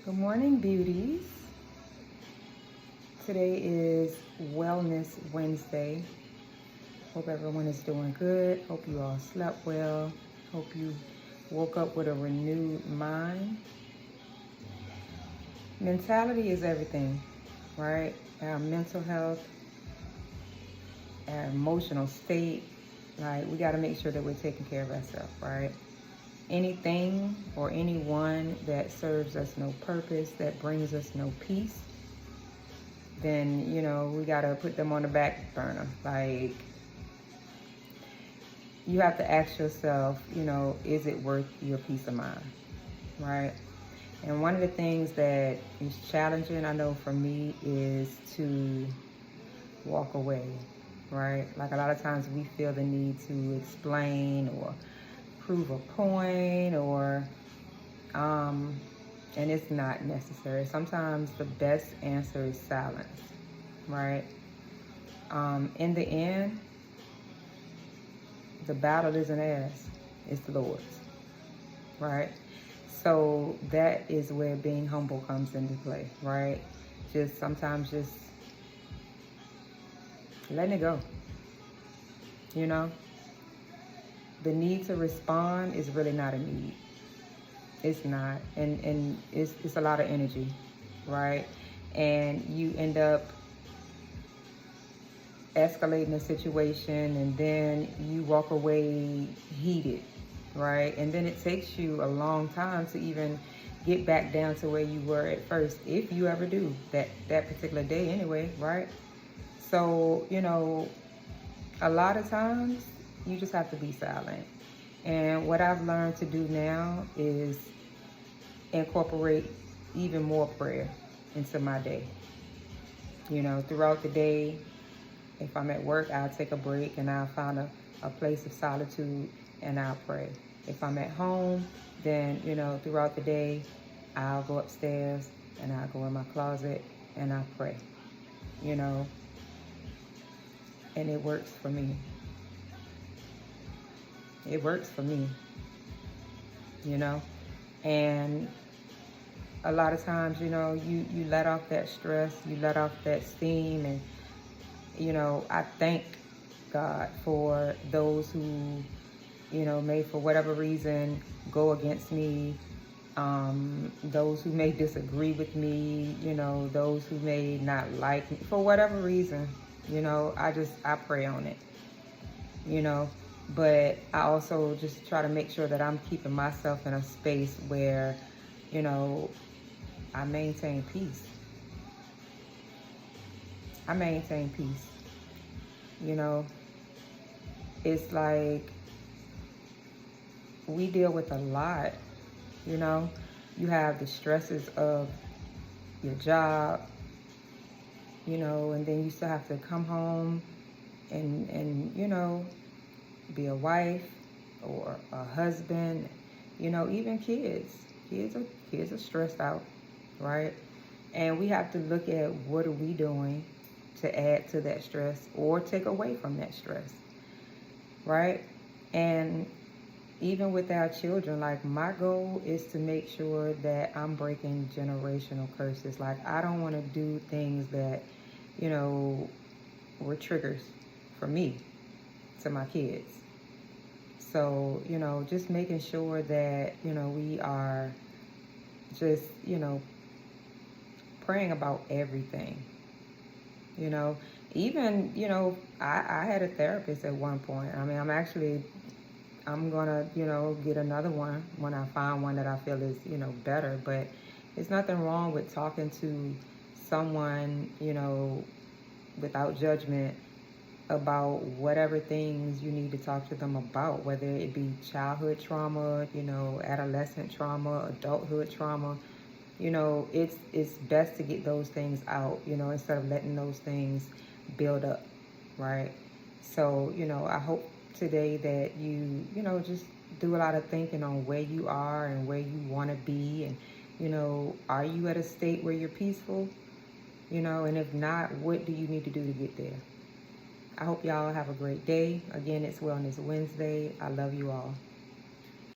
Good morning, beauties. Today is Wellness Wednesday. Hope everyone is doing good. Hope you all slept well. Hope you woke up with a renewed mind. Mentality is everything, right? Our mental health, our emotional state. Like, we got to make sure that we're taking care of ourselves, right? Anything or anyone that serves us no purpose, that brings us no peace, then, we got to put them on the back burner. Like, you have to ask yourself, is it worth your peace of mind, right? And one of the things that is challenging, I know for me, is to walk away, right? Like, a lot of times we feel the need to explain or prove a point and it's not necessary. Sometimes the best answer is silence, right? In the end, the battle isn't ours, it's the Lord's, right? So that is where being humble comes into play, right? Sometimes letting it go, you know? The need to respond is really not a need. It's not. And it's a lot of energy, right? And you end up escalating the situation, and then you walk away heated, right? And then it takes you a long time to even get back down to where you were at first, if you ever do that particular day anyway, right? So, a lot of times you just have to be silent. And what I've learned to do now is incorporate even more prayer into my day. Throughout the day, if I'm at work, I'll take a break and I'll find a place of solitude and I'll pray. If I'm at home, then, throughout the day, I'll go upstairs and I'll go in my closet and I'll pray, and it works for me. It works for me, and a lot of times, you let off that stress, you let off that steam, and I thank God for those who, may for whatever reason go against me, those who may disagree with me, those who may not like me for whatever reason, I pray on it, but I also just try to make sure that I'm keeping myself in a space where, I maintain peace. I maintain peace. It's like we deal with a lot, You have the stresses of your job, and then you still have to come home and be a wife or a husband, even kids. Kids are stressed out, right? And we have to look at what are we doing to add to that stress or take away from that stress, right? And even with our children, like, my goal is to make sure that I'm breaking generational curses. Like, I don't want to do things that, were triggers for me to my kids. So, just making sure that, we are just, praying about everything, even, I had a therapist at one point. I mean, I'm gonna, get another one when I find one that I feel is, better, but there's nothing wrong with talking to someone, without judgment about whatever things you need to talk to them about, whether it be childhood trauma, adolescent trauma, adulthood trauma. It's best to get those things out, instead of letting those things build up, right? So, I hope today that you, just do a lot of thinking on where you are and where you want to be. And, are you at a state where you're peaceful? And if not, what do you need to do to get there? I hope y'all have a great day. Again, it's Wellness Wednesday. I love you all.